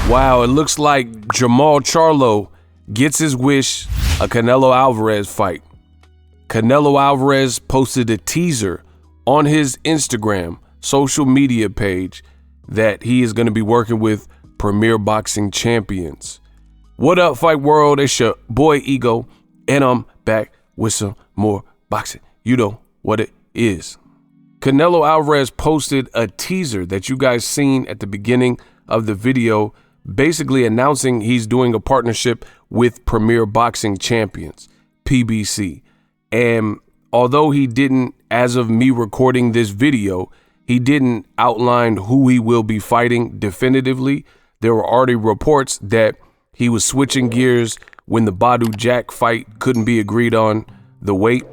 Wow, it looks like Jermall Charlo gets his wish, a Canelo Alvarez fight. Canelo Alvarez posted a teaser on his Instagram social media page that he is going to be working with Premier Boxing Champions. What up, Fight World? It's your boy Ego, and I'm back with some more boxing. You know what it is. Canelo Alvarez posted a teaser that you guys seen at the beginning of the video, basically announcing he's doing a partnership with Premier Boxing Champions, PBC. And although he didn't, as of me recording this video, he didn't outline who he will be fighting definitively. There were already reports that he was switching gears when the Badou Jack fight couldn't be agreed on the weight,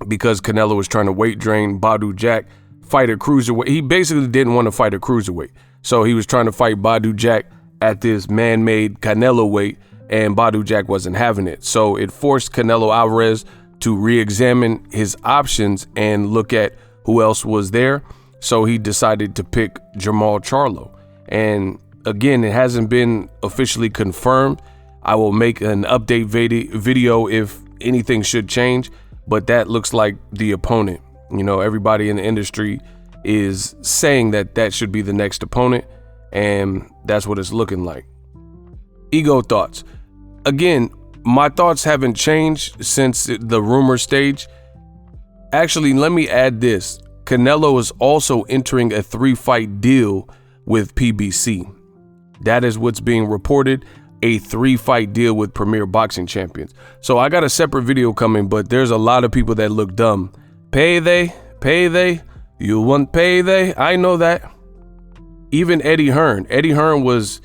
because Canelo was trying to weight drain Badou Jack, fight a cruiserweight. He basically didn't want to fight a cruiserweight. So he was trying to fight Badou Jack at this man-made Canelo weight, and Badou Jack wasn't having it. So it forced Canelo Alvarez to re-examine his options and look at who else was there. So he decided to pick Jermall Charlo. And again, it hasn't been officially confirmed. I will make an update video if anything should change, but that looks like the opponent. You know, everybody in the industry is saying that that should be the next opponent, and that's what it's looking like. Ego thoughts. Again, my thoughts haven't changed since the rumor stage. Actually, let me add this. Canelo is also entering a 3-fight deal with PBC. That is what's being reported, a 3-fight deal with Premier Boxing Champions. So I got a separate video coming, but there's a lot of people that look dumb. Payday, you want payday? I know that. Even Eddie Hearn. Eddie Hearn was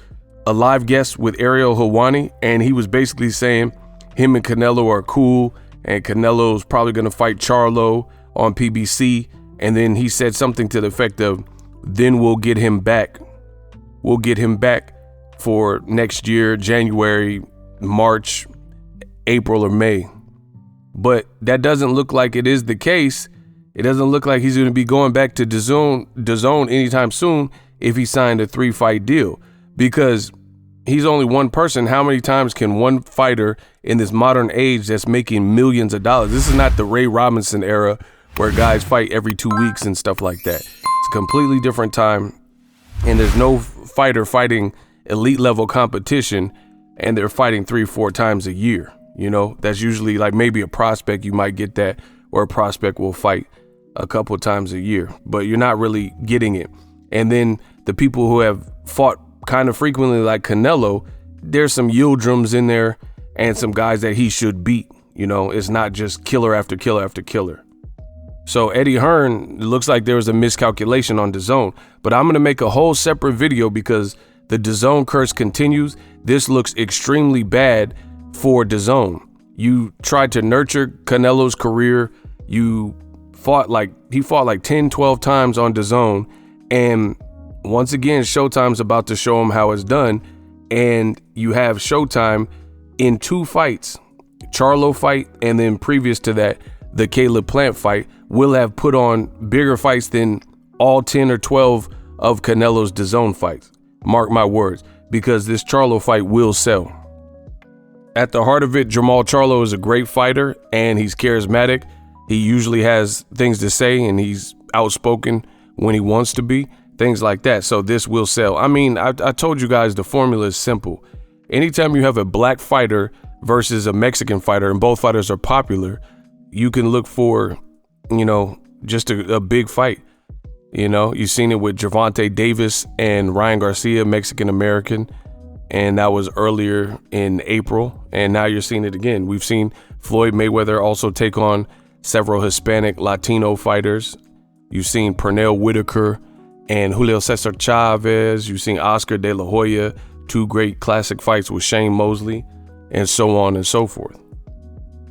a live guest with Ariel Helwani, and he was basically saying him and Canelo are cool, and Canelo's probably going to fight Charlo on PBC. And then he said something to the effect of, then we'll get him back. We'll get him back for next year, January, March, April, or May. But that doesn't look like it is the case. It doesn't look like he's going to be going back to DAZN anytime soon if he signed a 3-fight deal, because he's only one person. How many times can one fighter in this modern age that's making millions of dollars? This is not the Ray Robinson era where guys fight every 2 weeks and stuff like that. It's a completely different time, and there's no fighter fighting elite level competition and they're fighting 3-4 times a year. You know, that's usually like maybe a prospect, you might get that, or a prospect will fight a couple of times a year, but you're not really getting it. And then the people who have fought kind of frequently, like Canelo, there's some Yildirim's in there and some guys that he should beat. You know, it's not just killer after killer after killer. So Eddie Hearn, it looks like there was a miscalculation on DAZN, but I'm going to make a whole separate video because the DAZN curse continues. This looks extremely bad for DAZN. You tried to nurture Canelo's career. He fought like 10, 12 times on DAZN. And once again, Showtime's about to show him how it's done. And you have Showtime in 2 fights, Charlo fight, and then previous to that, the Caleb Plant fight, will have put on bigger fights than all 10 or 12 of Canelo's DAZN fights. Mark my words, because this Charlo fight will sell. At the heart of it, Jermall Charlo is a great fighter and he's charismatic. He usually has things to say and he's outspoken when he wants to be, things like that. So this will sell. I mean, I told you guys the formula is simple. Anytime you have a black fighter versus a Mexican fighter and both fighters are popular, you can look for, you know, just a big fight. You know, you've seen it with Gervonta Davis and Ryan Garcia, Mexican-American, and that was earlier in April, and now you're seeing it again. We've seen Floyd Mayweather also take on several Hispanic Latino fighters. You've seen Pernell Whitaker and Julio Cesar Chavez. You've seen Oscar De La Hoya, 2 great classic fights with Shane Mosley, and so on and so forth.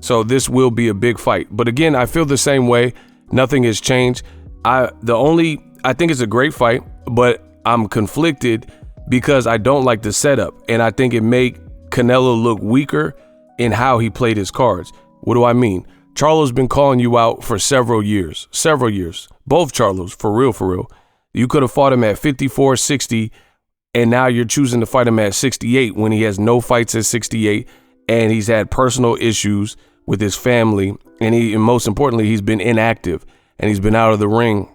So this will be a big fight. But again, I feel the same way. Nothing has changed. I think it's a great fight, but I'm conflicted because I don't like the setup. And I think it make Canelo look weaker in how he played his cards. What do I mean? Charlo's been calling you out for several years. Both Charlos, for real. You could have fought him at 54, 60 And now you're choosing to fight him at 68 when he has no fights at 68, and he's had personal issues with his family. And most importantly, he's been inactive and he's been out of the ring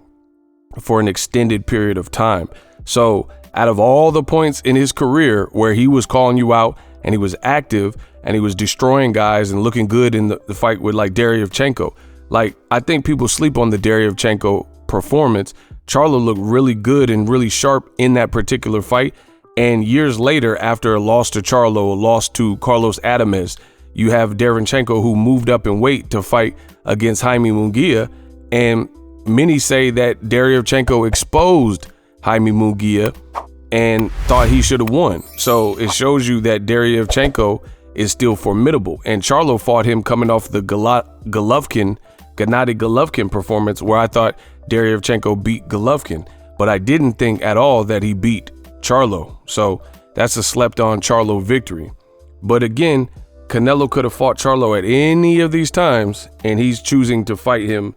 for an extended period of time. So out of all the points in his career where he was calling you out and he was active and he was destroying guys and looking good in the fight with like Derevchenko, like I think people sleep on the Derevchenko performance. Charlo looked really good and really sharp in that particular fight. And years later, after a loss to Charlo, a loss to Carlos Adames, you have Derevchenko, who moved up in weight to fight against Haymon Munguia. And many say that Derevchenko exposed Haymon Munguia and thought he should have won. So it shows you that Derevchenko is still formidable. And Charlo fought him coming off the Gennady Golovkin performance, where I thought Derevchenko beat Golovkin, but I didn't think at all that he beat Charlo. So that's a slept on Charlo victory. But again, Canelo could have fought Charlo at any of these times, and he's choosing to fight him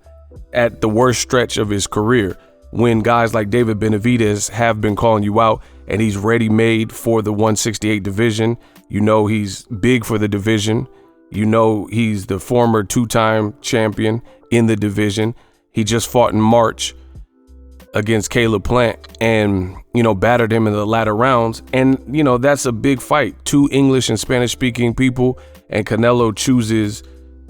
at the worst stretch of his career, when guys like David Benavidez have been calling you out, and he's ready made for the 168 division. You know he's big for the division. You know he's the former two-time champion in the division. He just fought in March against Caleb Plant and, battered him in the latter rounds. And, that's a big fight. Two English and Spanish speaking people, and Canelo chooses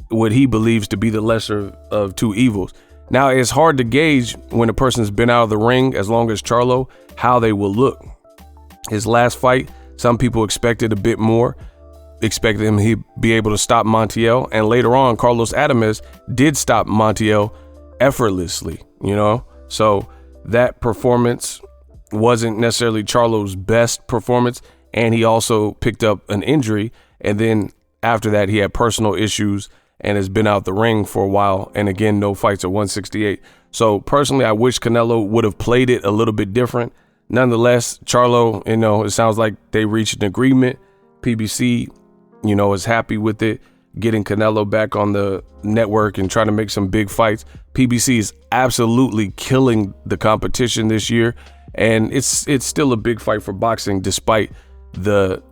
what he believes to be the lesser of two evils. Now, it's hard to gauge when a person's been out of the ring as long as Charlo, how they will look. His last fight, some people expected a bit more, expected him to be able to stop Montiel. And later on, Carlos Adames did stop Montiel effortlessly, So that performance wasn't necessarily Charlo's best performance. And he also picked up an injury. And then after that, he had personal issues and has been out the ring for a while. And again, no fights at 168. So personally, I wish Canelo would have played it a little bit different. Nonetheless, Charlo, it sounds like they reached an agreement. PBC, is happy with it, getting Canelo back on the network and trying to make some big fights. PBC is absolutely killing the competition this year. And it's still a big fight for boxing, despite the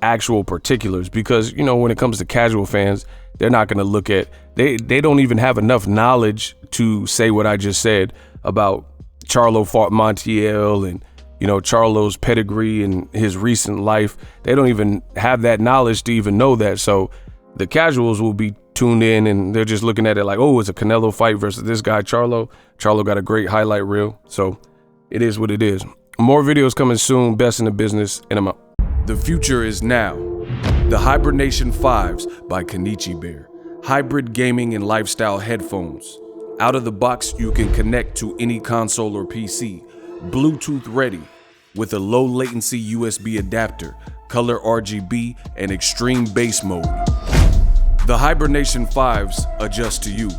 actual particulars, because, when it comes to casual fans, they're not going to look at, they don't even have enough knowledge to say what I just said about Charlo fought Montiel and, Charlo's pedigree and his recent life. They don't even have that knowledge to even know that. So the casuals will be tuned in and they're just looking at it like, oh, it's a Canelo fight versus this guy, Charlo. Charlo got a great highlight reel. So it is what it is. More videos coming soon. Best in the business. And I'm out. The future is now. The Hibernation 5s by Kenichi Bear. Hybrid gaming and lifestyle headphones. Out of the box, you can connect to any console or PC. Bluetooth ready with a low latency USB adapter, color RGB, and extreme bass mode. The Hibernation 5s adjust to you.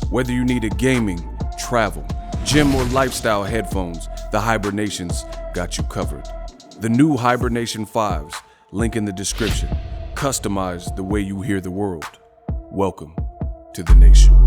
Whether you need a gaming, travel, gym, or lifestyle headphones, the Hibernations got you covered. The new Hibernation 5s, link in the description. Customize the way you hear the world. Welcome to the nation.